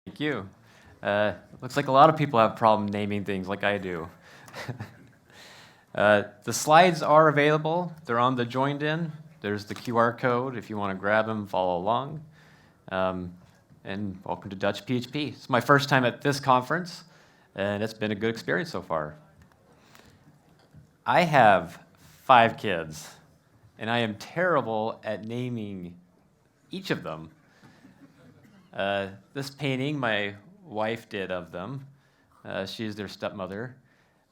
Thank you. Looks like a lot of people have problem naming things like I do. The slides are available. They're on the joined in. There's the QR code if you want to grab them, follow along. And welcome to Dutch PHP. It's my first time at this conference, and it's been a good experience so far. I have 5 kids, and I am terrible at naming each of them. This painting my wife did of them. She is their stepmother.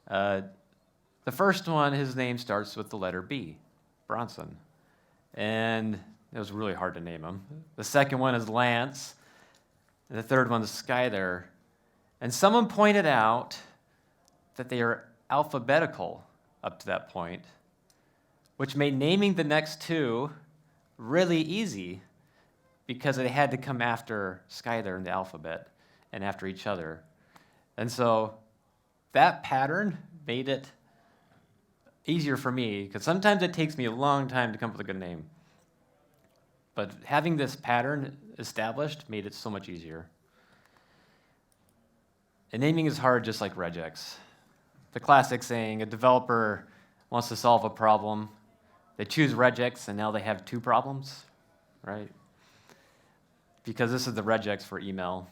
The first one, his name starts with the letter B, Bronson. And it was really hard to name him. The second one is Lance. And the third one is Skyler. And someone pointed out that they are alphabetical up to that point, which made naming the next two really easy because they had to come after Skyler in the alphabet and after each other. And so that pattern made it easier for me, because sometimes it takes me a long time to come up with a good name. But having this pattern established made it so much easier. And naming is hard, just like regex. The classic saying, a developer wants to solve a problem. They choose regex, and now they have 2 problems, right? Because this is the regex for email.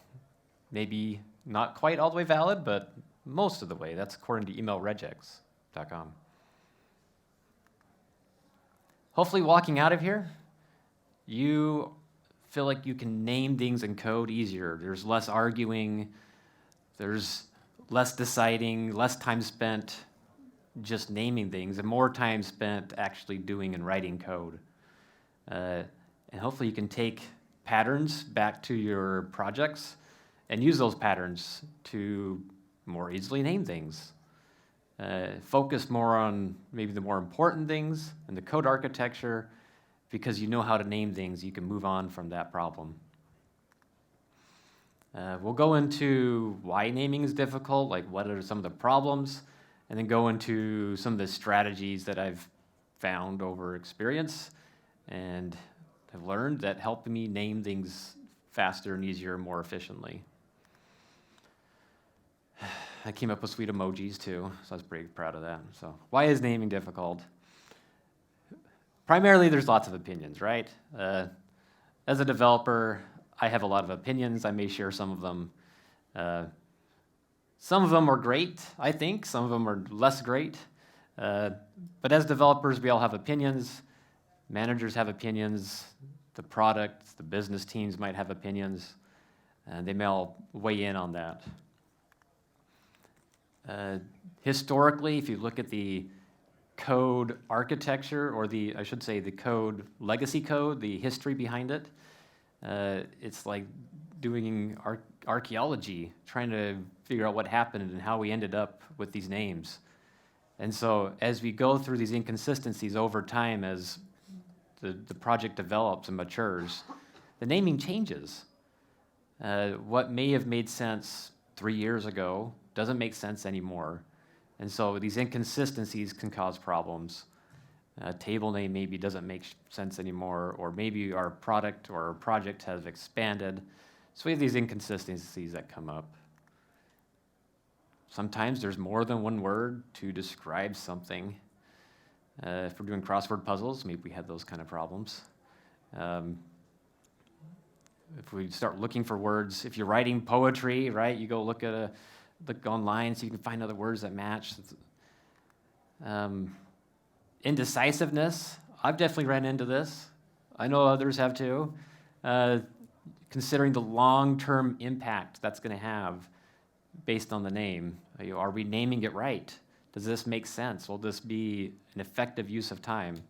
Maybe not quite all the way valid, but most of the way. That's according to emailregex.com. Hopefully walking out of here, you feel like you can name things in code easier. There's less arguing, there's less deciding, less time spent just naming things, and more time spent actually doing and writing code. And hopefully you can take patterns back to your projects and use those patterns to more easily name things. Focus more on maybe the more important things and the code architecture, because you know how to name things, you can move on from that problem. We'll go into why naming is difficult, like what are some of the problems, and then go into some of the strategies that I've found over experience and have learned that help me name things faster and easier and more efficiently. I came up with sweet emojis too, so I was pretty proud of that. So why is naming difficult? Primarily, there's lots of opinions, right? As a developer, I have a lot of opinions. I may share some of them. Some of them are great, I think. Some of them are less great. But as developers, we all have opinions. Managers have opinions. The product, the business teams might have opinions. And they may all weigh in on that. Historically, if you look at the code architecture, or I should say the code, legacy code, the history behind it, it's like doing archaeology, trying to figure out what happened and how we ended up with these names. And so as we go through these inconsistencies over time, as the project develops and matures, the naming changes. What may have made sense 3 years ago doesn't make sense anymore. And so these inconsistencies can cause problems. A table name maybe doesn't make sense anymore, or maybe our product or our project has expanded. So we have these inconsistencies that come up. Sometimes there's more than one word to describe something. If we're doing crossword puzzles, maybe we have those kind of problems. If we start looking for words, if you're writing poetry, right, you go look online so you can find other words that match. Indecisiveness, I've definitely ran into this. I know others have too. Considering the long-term impact that's going to have based on the name. Are we naming it right? Does this make sense? Will this be an effective use of time?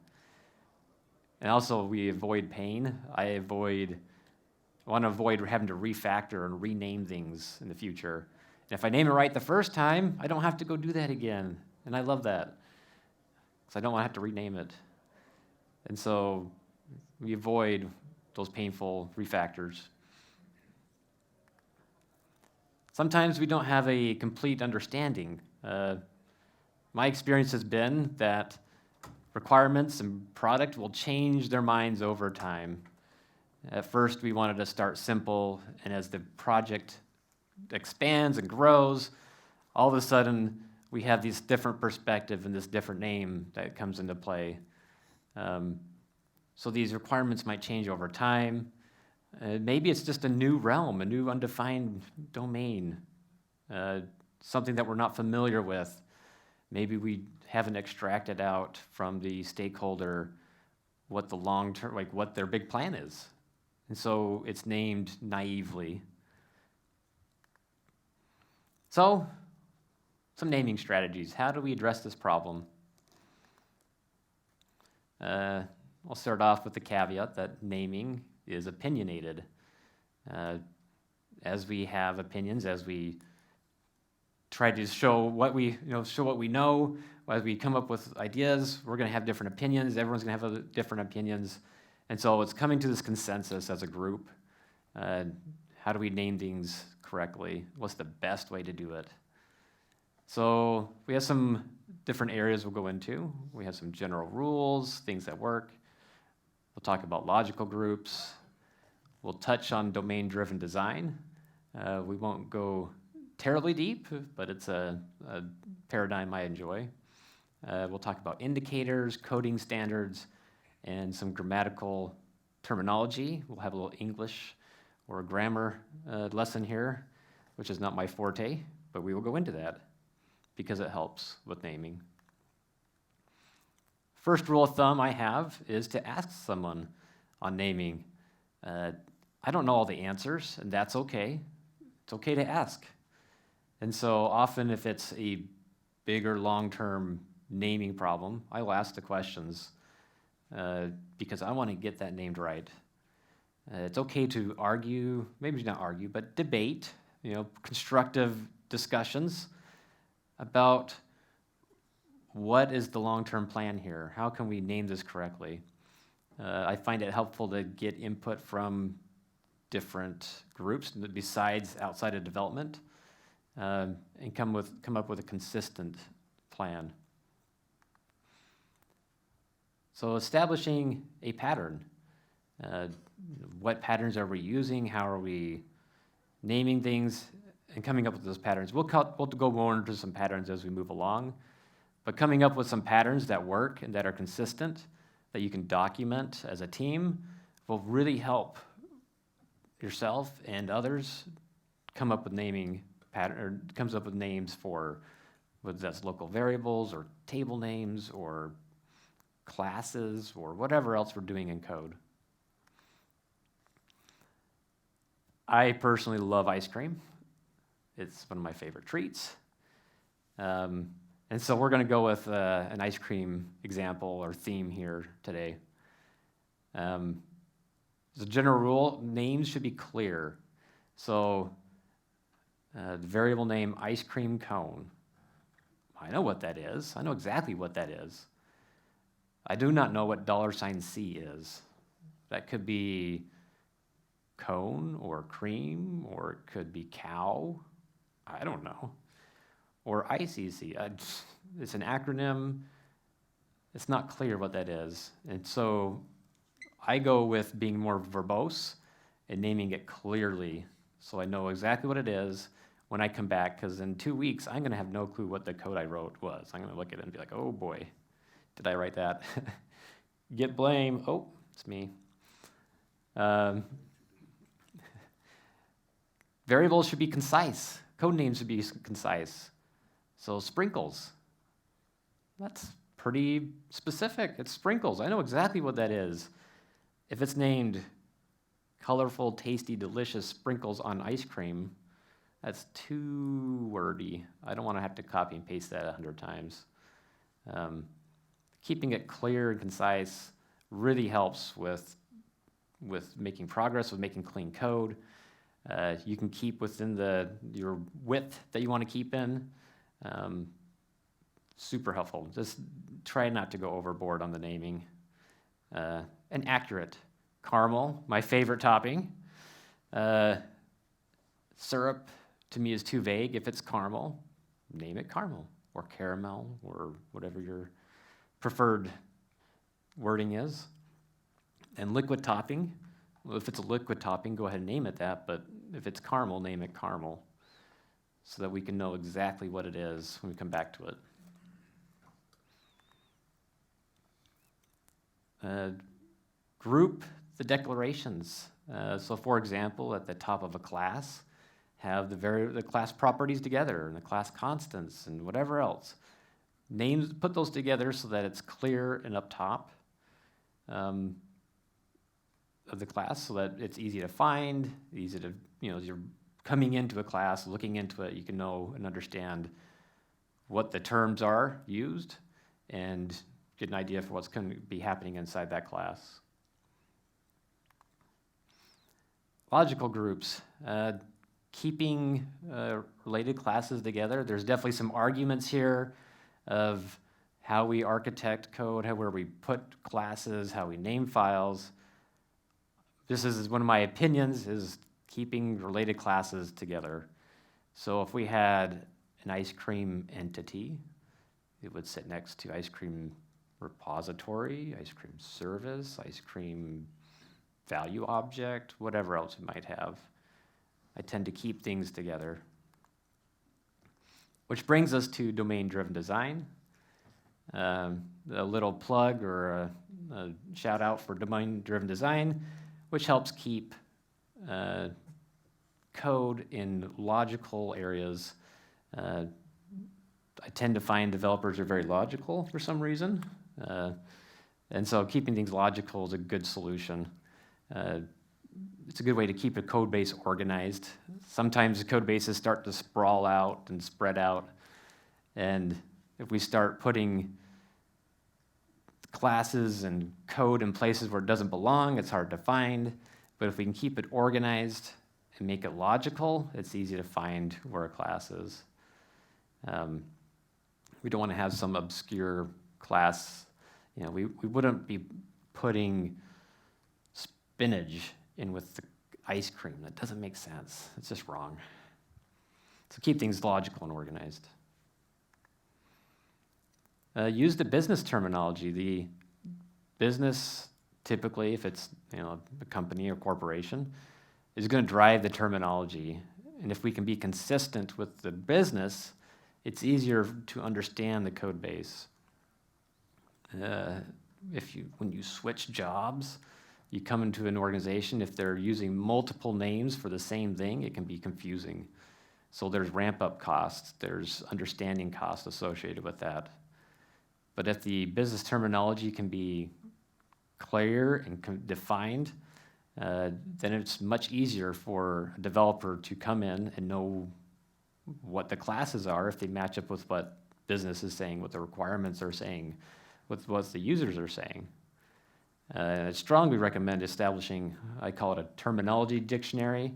And also, we avoid pain. I want to avoid having to refactor and rename things in the future. And if I name it right the first time, I don't have to go do that again. And I love that, because I don't want to have to rename it. And so we avoid those painful refactors. Sometimes we don't have a complete understanding. My experience has been that requirements and product will change their minds over time. At first, we wanted to start simple, and as the project expands and grows, all of a sudden we have this different perspective and this different name that comes into play. So these requirements might change over time. Maybe it's just a new realm, a new undefined domain, something that we're not familiar with. Maybe we haven't extracted out from the stakeholder what the long-term, like what their big plan is. And so it's named naively. So, some naming strategies. How do we address this problem? I'll start off with the caveat that naming is opinionated. As we have opinions, as we try to show what we know, as we come up with ideas, we're going to have different opinions. Everyone's going to have different opinions. And so it's coming to this consensus as a group. How do we name things correctly? What's the best way to do it? So we have some different areas we'll go into. We have some general rules, things that work. We'll talk about logical groups. We'll touch on domain-driven design. We won't go terribly deep, but it's a paradigm I enjoy. We'll talk about indicators, coding standards, and some grammatical terminology. We'll have a little English or a grammar lesson here, which is not my forte, but we will go into that because it helps with naming. First rule of thumb I have is to ask someone on naming. I don't know all the answers, and that's okay. It's okay to ask. And so often if it's a bigger long-term naming problem, I will ask the questions because I want to get that named right. It's okay to argue, maybe not argue, but debate, constructive discussions about what is the long-term plan here? How can we name this correctly? I find it helpful to get input from different groups besides outside of development and come up with a consistent plan. So establishing a pattern. What patterns are we using? How are we naming things and coming up with those patterns? We'll go more into some patterns as we move along, but coming up with some patterns that work and that are consistent, that you can document as a team, will really help yourself and others come up with naming pattern, or comes up with names for whether that's local variables or table names or classes or whatever else we're doing in code. I personally love ice cream. It's one of my favorite treats. And so we're going to go with an ice cream example or theme here today. As a general rule, names should be clear. So the variable name ice cream cone. I know what that is. I know exactly what that is. I do not know what $C is. That could be cone or cream, or it could be cow. I don't know. Or ICC. It's an acronym. It's not clear what that is. And so I go with being more verbose and naming it clearly so I know exactly what it is when I come back, because in 2 weeks, I'm going to have no clue what the code I wrote was. I'm going to look at it and be like, oh boy, did I write that? Get blame. Oh, it's me. Variables should be concise. Code names should be concise. So sprinkles, that's pretty specific. It's sprinkles. I know exactly what that is. If it's named colorful, tasty, delicious sprinkles on ice cream, that's too wordy. I don't want to have to copy and paste that 100 times. Keeping it clear and concise really helps with making progress, with making clean code. You can keep within your width that you want to keep in. Super helpful. Just try not to go overboard on the naming. And accurate. Caramel, my favorite topping. Syrup, to me, is too vague. If it's caramel, name it caramel, or caramel, or whatever your preferred wording is. And liquid topping, well, if it's a liquid topping, go ahead and name it that, but if it's caramel, name it caramel. so that we can know exactly what it is when we come back to it. Group the declarations. So for example, at the top of a class, have the class properties together and the class constants and whatever else. Names, put those together so that it's clear and up top of the class, so that it's easy to find, easy to, as you're coming into a class, looking into it, you can know and understand what the terms are used and get an idea for what's going to be happening inside that class. Logical groups, keeping related classes together. There's definitely some arguments here of how we architect code, where we put classes, how we name files. This is one of my opinions, is keeping related classes together. So if we had an ice cream entity, it would sit next to ice cream repository, ice cream service, ice cream value object, whatever else we might have. I tend to keep things together. Which brings us to domain-driven design. A little plug or a shout out for domain-driven design, which helps keep code in logical areas. I tend to find developers are very logical for some reason. And so keeping things logical is a good solution. It's a good way to keep a code base organized. Sometimes the code bases start to sprawl out and spread out. And if we start putting classes and code in places where it doesn't belong, it's hard to find. But if we can keep it organized and make it logical, it's easy to find where a class is. We don't want to have some obscure class. We wouldn't be putting spinach in with the ice cream. That doesn't make sense. It's just wrong. So keep things logical and organized. Use the business terminology. The business, typically, if it's a company or corporation, is going to drive the terminology. And if we can be consistent with the business, it's easier to understand the code base. When you switch jobs, you come into an organization, if they're using multiple names for the same thing, it can be confusing. So there's ramp-up costs, there's understanding costs associated with that. But if the business terminology can be clear and defined, then it's much easier for a developer to come in and know what the classes are if they match up with what business is saying, what the requirements are saying, with what the users are saying. I strongly recommend establishing, I call it a terminology dictionary,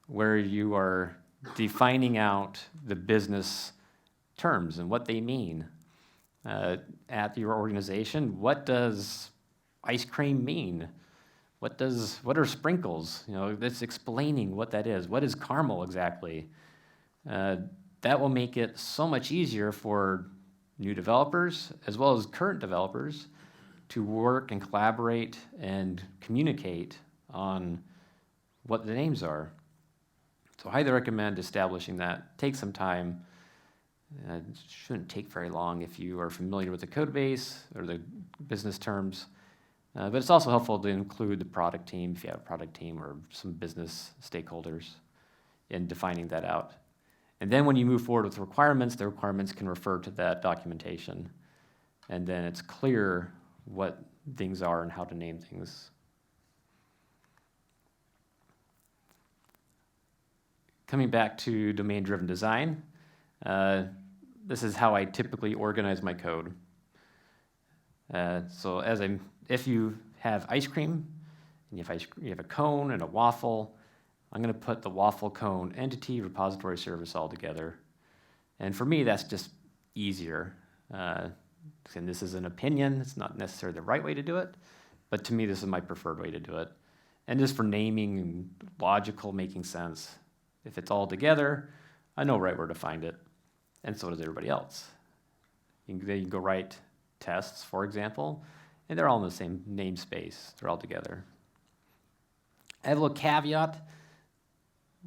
where you are defining out the business terms and what they mean. At your organization, what does ice cream mean? What are sprinkles? That's explaining what that is. What is caramel exactly? That will make it so much easier for new developers as well as current developers to work and collaborate and communicate on what the names are. So I highly recommend establishing that. Take some time. It shouldn't take very long if you are familiar with the code base or the business terms. But it's also helpful to include the product team, if you have a product team or some business stakeholders, in defining that out. And then when you move forward with requirements, the requirements can refer to that documentation. And then it's clear what things are and how to name things. Coming back to domain-driven design, this is how I typically organize my code. So if you have ice cream, and you have a cone and a waffle, I'm going to put the waffle cone entity, repository, service all together. And for me, that's just easier. And this is an opinion. It's not necessarily the right way to do it, but to me, this is my preferred way to do it. And just for naming and logical, making sense. If it's all together, I know right where to find it, and so does everybody else. You can go write tests, for example, and they're all in the same namespace. They're all together. I have a little caveat.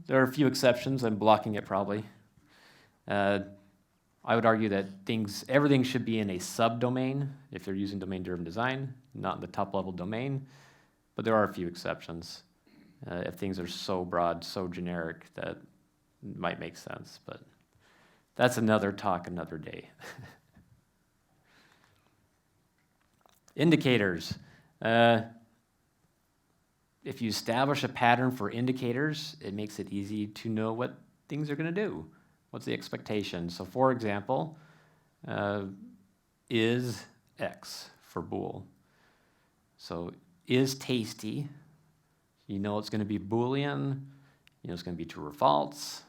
There are a few exceptions. I'm blocking it probably. Uh, I would argue that everything should be in a subdomain if they're using domain-driven design, not in the top-level domain, but there are a few exceptions. If things are so broad, so generic, that might make sense, but that's another talk, another day. Indicators. If you establish a pattern for indicators, it makes it easy to know what things are going to do. What's the expectation? So for example, is X for bool. So is tasty, you know it's going to be Boolean, you know it's going to be true or false,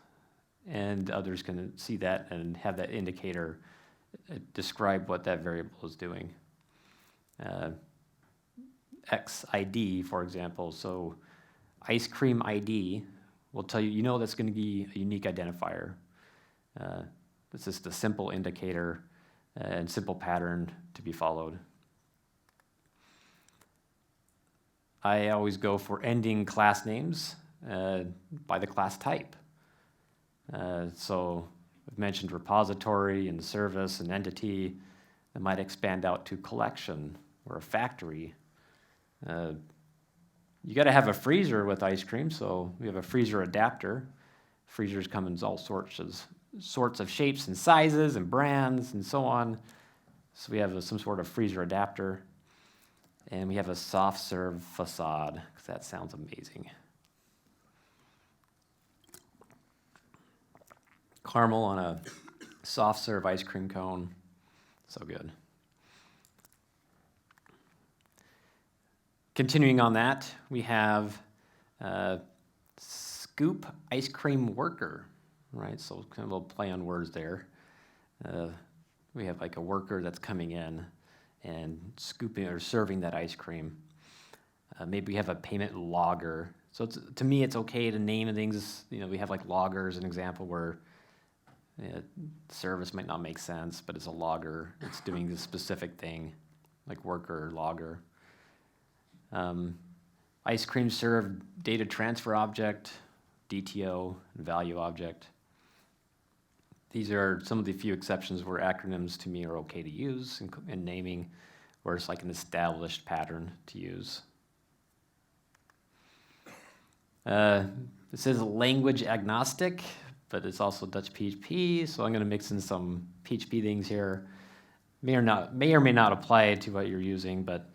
and others can see that and have that indicator describe what that variable is doing. XID, for example, so ice cream ID will tell you, you know that's going to be a unique identifier. It's just a simple indicator and simple pattern to be followed. I always go for ending class names by the class type. So I've mentioned repository and service and entity. That might expand out to collection or a factory. You got to have a freezer with ice cream, so we have a freezer adapter. Freezers come in all sorts of shapes and sizes and brands and so on. So we have some sort of freezer adapter. And we have a soft serve facade, because that sounds amazing. Caramel on a soft serve ice cream cone. So good. Continuing on that, we have scoop ice cream worker, right? So kind of a little play on words there. We have like a worker that's coming in and scooping or serving that ice cream. Maybe we have a payment logger. So to me, it's okay to name things. You know, we have like loggers, an example where service might not make sense, but it's a logger. It's doing this specific thing, like worker or logger. Ice cream served data transfer object, DTO, and value object. These are some of the few exceptions where acronyms to me are okay to use in naming, where it's like an established pattern to use. This is language agnostic, but it's also Dutch PHP, so I'm going to mix in some PHP things here. May or may not apply to what you're using, but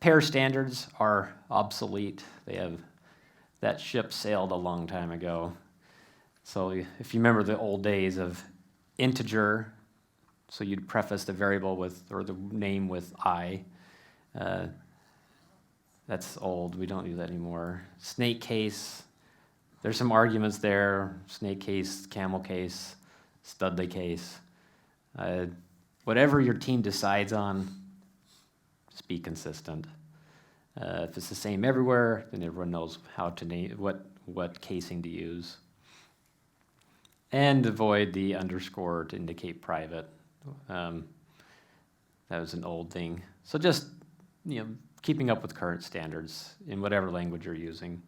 pair standards are obsolete. That ship sailed a long time ago. So if you remember the old days of integer, so you'd preface the variable or the name with I. That's old. We don't do that anymore. Snake case. There's some arguments there. Snake case, camel case, Studley case. Whatever your team decides on, just be consistent. If it's the same everywhere, then everyone knows how to name what casing to use. And avoid the underscore to indicate private. That was an old thing. So just keeping up with current standards in whatever language you're using.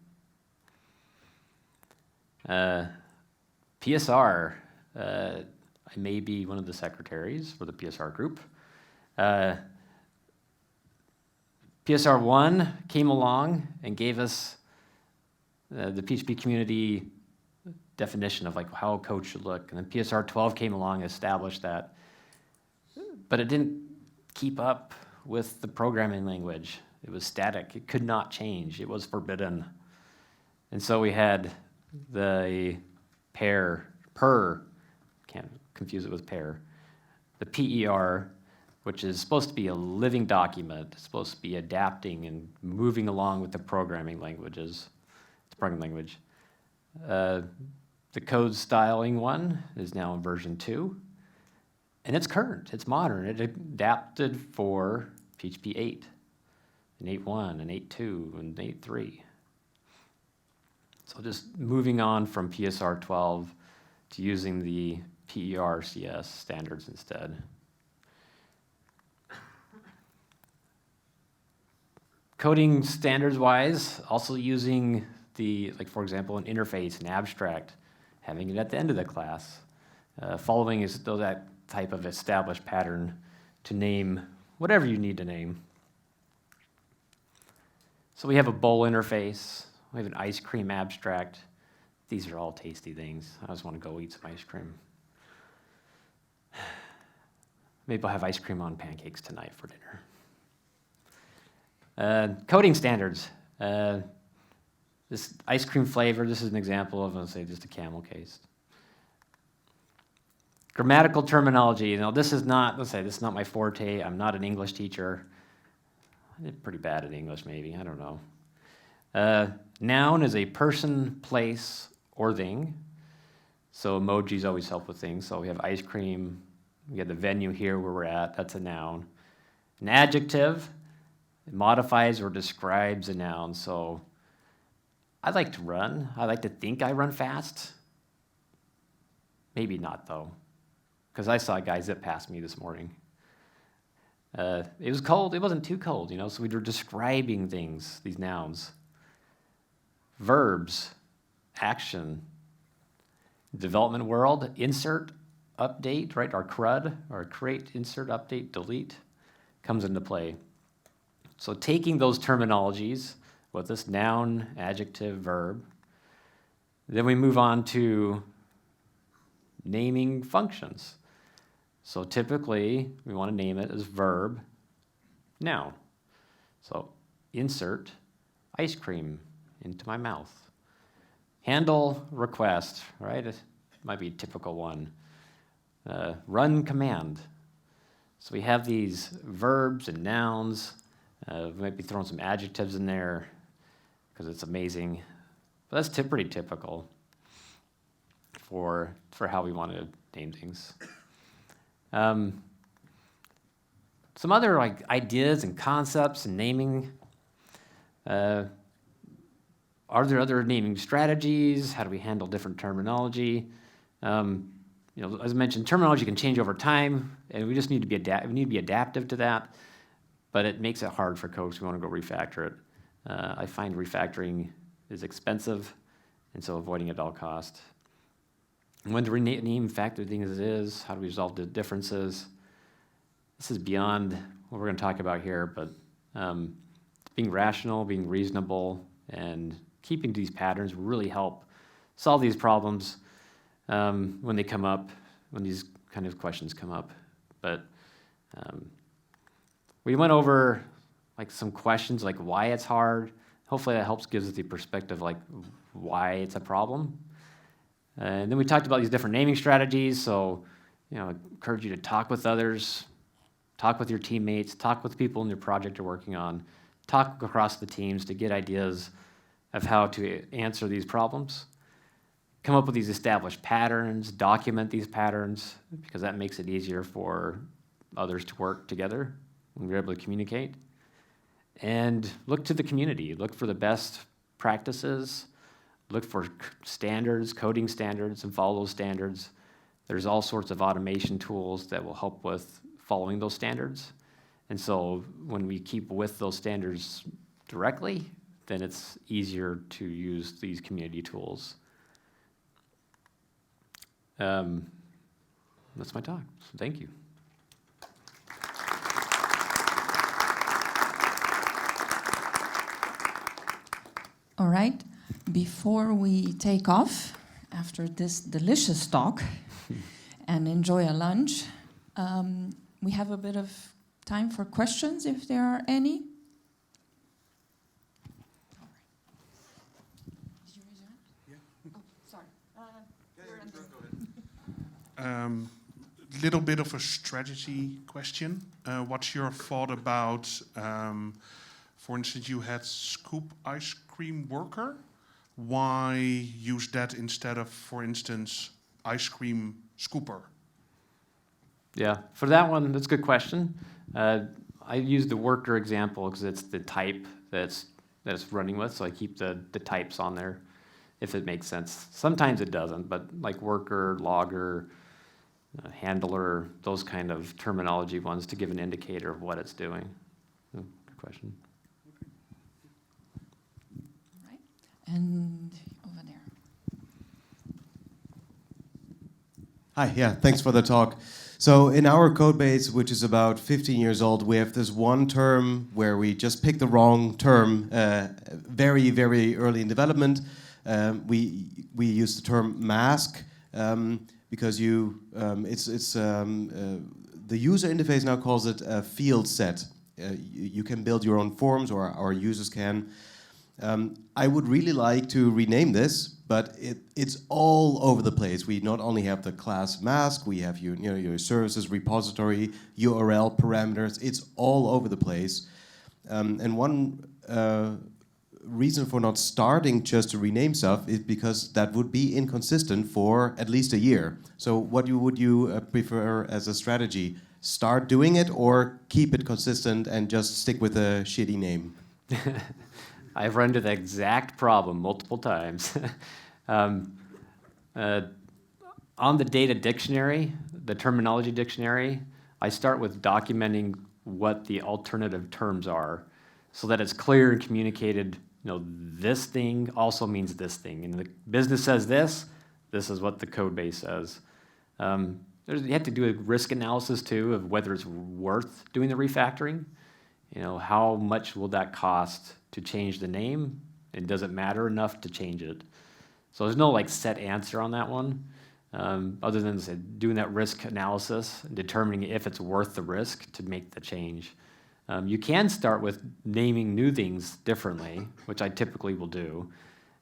PSR. I may be one of the secretaries for the PSR group. PSR 1 came along and gave us the PHP community definition of like how a code should look. And then PSR 12 came along and established that. But it didn't keep up with the programming language. It was static. It could not change. It was forbidden. And so we had the can't confuse it with pair, the PER, which is supposed to be a living document. It's supposed to be adapting and moving along with the programming languages. It's a programming language. The code styling one is now in version 2. And it's current, it's modern. It adapted for PHP 8, and 8.1, and 8.2, and 8.3. So just moving on from PSR 12 to using the PER/CS standards instead. Coding standards-wise, also using for example, an interface, an abstract, having it at the end of the class. Following is that type of established pattern to name whatever you need to name. So we have a bowl interface. We have an ice cream abstract. These are all tasty things. I just want to go eat some ice cream. Maybe I'll have ice cream on pancakes tonight for dinner. Coding standards. This ice cream flavor, this is an example of, let's say, just a camel case. Grammatical terminology. This is not my forte. I'm not an English teacher. I did pretty bad at English, maybe. I don't know. Noun is a person, place, or thing. So emojis always help with things. So we have ice cream. We have the venue here where we're at. That's a noun. An adjective, it modifies or describes a noun. So I like to run. I like to think I run fast. Maybe not, though, because I saw a guy zip past me this morning. It was cold. It wasn't too cold, so we were describing things, these nouns. Verbs, action. Development world, insert, update, right? Our CRUD, or create, insert, update, delete, comes into play. So taking those terminologies with this noun, adjective, verb, then we move on to naming functions. So typically, we want to name it as verb, noun. So insert ice cream into my mouth. Handle request, right? It might be a typical one. Run command. So we have these verbs and nouns. We might be throwing some adjectives in there because it's amazing. But that's pretty typical for how we want to name things. Some other ideas and concepts and naming. Are there other naming strategies? How do we handle different terminology? As I mentioned, terminology can change over time, and we just need to be adaptive to that. But it makes it hard for folks who want to go refactor it. I find refactoring is expensive, and so avoiding it at all cost. And when to rename factor things as is, how do we resolve the differences? This is beyond what we're going to talk about here, but being rational, being reasonable, and keeping these patterns really help solve these problems when they come up, when these kind of questions come up. But we went over some questions like why it's hard. Hopefully that gives us the perspective why it's a problem. And then we talked about these different naming strategies. So, I encourage you to talk with others, talk with your teammates, talk with people in your project you're working on, talk across the teams to get ideas of how to answer these problems. Come up with these established patterns, document these patterns, because that makes it easier for others to work together when we're able to communicate. And look to the community. Look for the best practices. Look for standards, coding standards, and follow those standards. There's all sorts of automation tools that will help with following those standards. And so when we keep with those standards directly, then it's easier to use these community tools. That's my talk. So thank you. All right. Before we take off, after this delicious talk, and enjoy a lunch, we have a bit of time for questions, if there are any. Did you raise your hand? Yeah. Oh, sorry. Little bit of a strategy question. What's your thought about, for instance, you had Scoop Ice Cream Worker. Why use that instead of, for instance, Ice Cream Scooper? Yeah, for that one, that's a good question. I use the worker example because it's the type that it's running with, so I keep the types on there, if it makes sense. Sometimes it doesn't, but like worker, logger, handler, those kind of terminology ones to give an indicator of what it's doing. Good question. All right. And over there. Hi, yeah, thanks for the talk. So in our code base, which is about 15 years old, we have this one term where we just picked the wrong term very, very early in development. We use the term mask because the user interface now calls it a field set. You can build your own forms, or our users can. I would really like to rename this, but it's all over the place. We not only have the class mask, we have your services repository, URL parameters. It's all over the place. And one reason for not starting just to rename stuff is because that would be inconsistent for at least a year. So what would you prefer as a strategy? Start doing it or keep it consistent and just stick with a shitty name? I've run into the exact problem multiple times. On the data dictionary, the terminology dictionary, I start with documenting what the alternative terms are so that it's clear and communicated, this thing also means this thing. And the business says this is what the code base says. You have to do a risk analysis too of whether it's worth doing the refactoring. How much will that cost to change the name? And does it matter enough to change it? So there's no set answer on that one, other than doing that risk analysis, determining if it's worth the risk to make the change. You can start with naming new things differently, which I typically will do,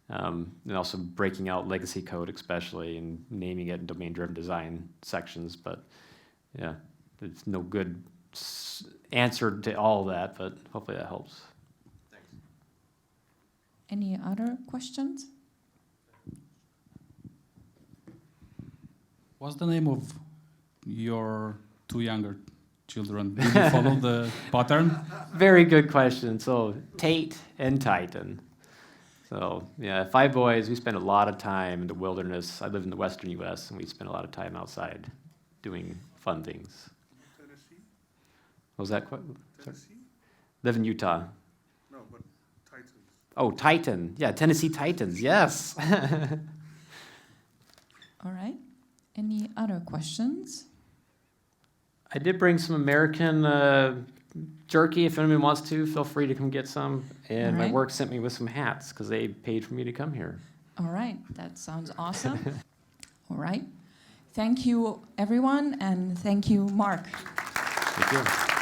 and also breaking out legacy code especially and naming it in domain-driven design sections. But yeah, there's no good answer to all of that, but hopefully that helps. Thanks. Any other questions? What's the name of your two younger children? Did you follow the pattern? Very good question. So Tate and Titan. So yeah, 5 boys. We spend a lot of time in the wilderness. I live in the western U.S. and we spend a lot of time outside doing fun things. Tennessee? What was that? Tennessee? Live in Utah. No, but Titans. Oh, Titan. Yeah, Tennessee Titans. Yes. All right. Any other questions? I did bring some American jerky. If anyone wants to, feel free to come get some. And All my right. work sent me with some hats because they paid for me to come here. All right. That sounds awesome. All right. Thank you, everyone, and thank you, Mark. Thank you.